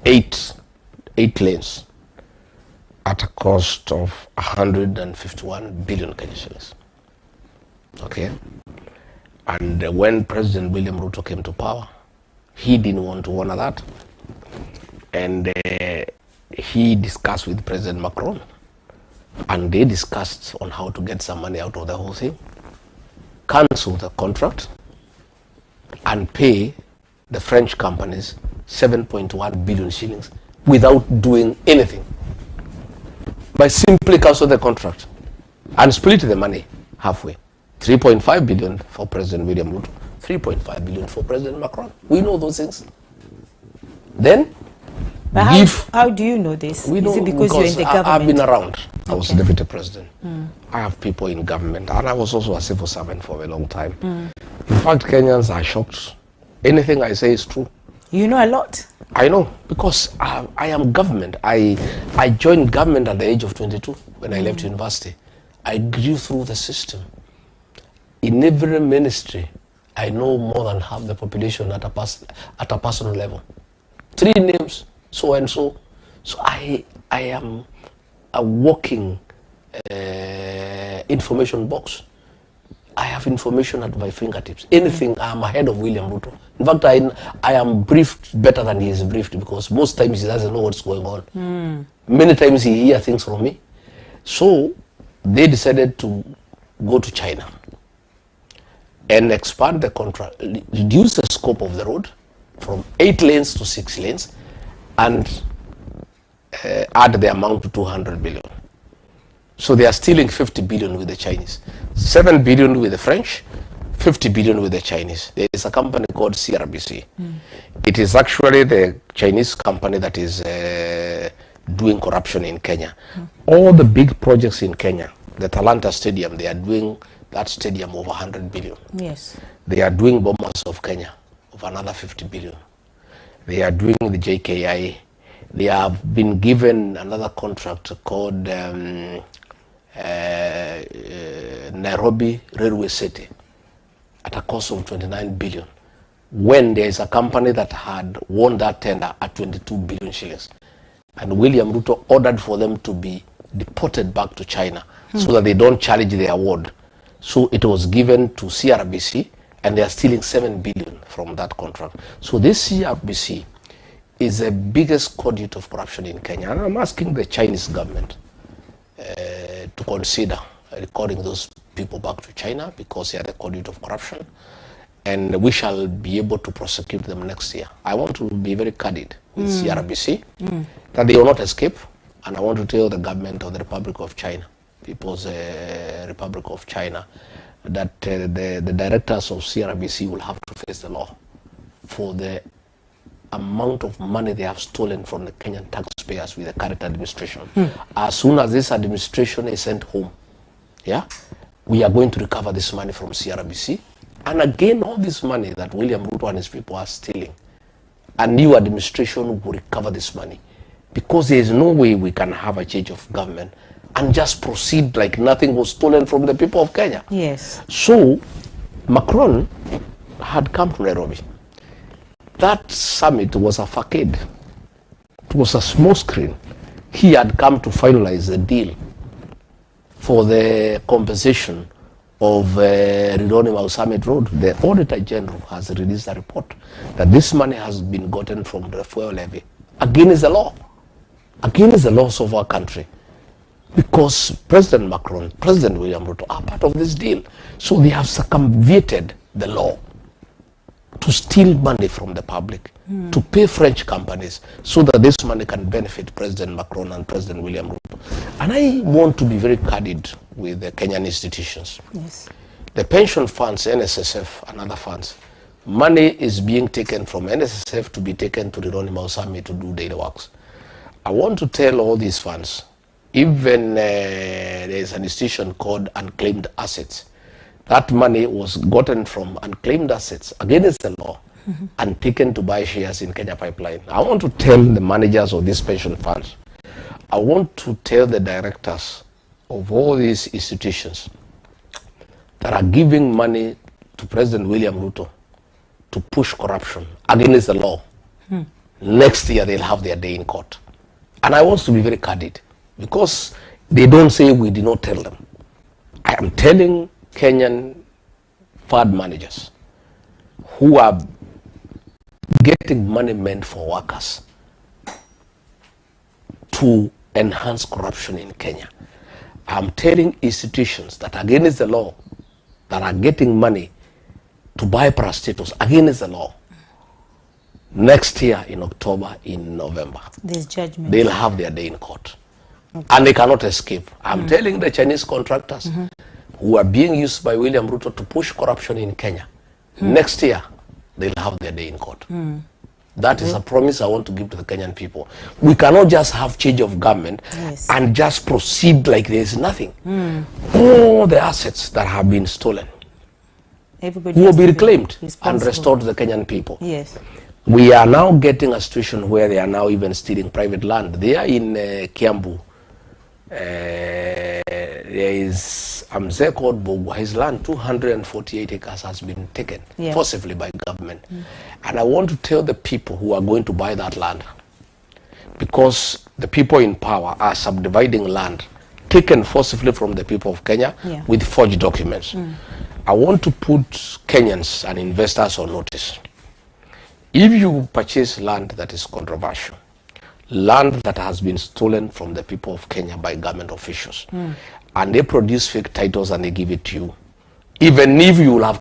eight lanes at a cost of 151 billion Kenya shillings. Okay. And when President William Ruto came to power, he didn't want to honor that. And he discussed with President Macron, and they discussed on how to get some money out of the whole thing, cancel the contract, and pay the French companies 7.1 billion shillings without doing anything. By simply cancel the contract and split the money halfway. 3.5 billion for President William Ruto, 3.5 billion for President Macron. We know those things. Then, but how do you know this? We know Is it because you're in the government? I've been around. I was deputy president. I have people in government, and I was also a civil servant for a long time. In fact, Kenyans are shocked. Anything I say is true. You know a lot. I know, because I am government. I joined government at the age of 22 when I left university. I grew through the system. In every ministry, I know more than half the population at a personal level. 3 names, so and so. So I am a walking information box. I have information at my fingertips. Anything, I'm ahead of William Ruto. In fact, I am briefed better than he is briefed, because most times he doesn't know what's going on. Many times he hears things from me. So they decided to go to China and expand the contract, reduce the scope of the road from 8 lanes to 6 lanes, and add the amount to 200 billion. So they are stealing 50 billion with the Chinese, 7 billion with the French, 50 billion with the Chinese. There is a company called CRBC. It is actually the Chinese company that is doing corruption in Kenya. All the big projects in Kenya, the Talanta Stadium, they are doing that stadium over 100 billion. Yes. They are doing Bomas of Kenya of another 50 billion. They are doing the JKI. They have been given another contract called Nairobi Railway City at a cost of 29 billion. When there is a company that had won that tender at 22 billion shillings. And William Ruto ordered for them to be deported back to China so that they don't challenge the award. So it was given to CRBC, and they are stealing 7 billion from that contract. So this CRBC is the biggest conduit of corruption in Kenya. And I'm asking the Chinese government to consider recording those people back to China, because they are the conduit of corruption. And we shall be able to prosecute them next year. I want to be very candid with CRBC that they will not escape. And I want to tell the government of the Republic of China, People's Republic of China, that the directors of CRBC will have to face the law for the amount of money they have stolen from the Kenyan taxpayers with the current administration. As soon as this administration is sent home, we are going to recover this money from CRBC. And again, all this money that William Ruto and his people are stealing, a new administration will recover this money, because there is no way we can have a change of government and just proceed like nothing was stolen from the people of Kenya. Yes. So Macron had come to Nairobi. That summit was a facade. It was a small screen. He had come to finalize the deal for the compensation of Rironi Summit Road. The Auditor General has released a report that this money has been gotten from the fuel levy against the law, against the laws of our country, because President Macron, President William Ruto are part of this deal. So they have circumvented the law to steal money from the public, to pay French companies so that this money can benefit President Macron and President William Ruto. And I want to be very candid with the Kenyan institutions. Yes. The pension funds, NSSF and other funds, money is being taken from NSSF to be taken to Rironi Mausami to do daily works. I want to tell all these funds, even there is an institution called unclaimed assets. That money was gotten from unclaimed assets against the law and taken to buy shares in Kenya Pipeline. I want to tell the managers of these pension funds, I want to tell the directors of all these institutions that are giving money to President William Ruto to push corruption against the law, Next year, they'll have their day in court. And I want to be very candid, because they don't say we did not tell them. I am telling Kenyan fund managers who are getting money meant for workers to enhance corruption in Kenya. I'm telling institutions that are against the law, that are getting money to buy prostitutes against the law, next year in October, in November, this judgment, they'll have their day in court. Okay. And they cannot escape. I'm telling the Chinese contractors who are being used by William Ruto to push corruption in Kenya, next year they'll have their day in court. That is a promise I want to give to the Kenyan people. We cannot just have change of government and just proceed like there is nothing. All the assets that have been stolen will be reclaimed and restored to the Kenyan people. Yes. We are now getting a situation where they are now even stealing private land. They are in Kiambu. There is a mzee called Bogu. His land, 248 acres, has been taken forcibly by government. And I want to tell the people who are going to buy that land, because the people in power are subdividing land taken forcibly from the people of Kenya with forged documents. I want to put Kenyans and investors on notice. If you purchase land that is controversial, land that has been stolen from the people of Kenya by government officials, and they produce fake titles and they give it to you, even if you will have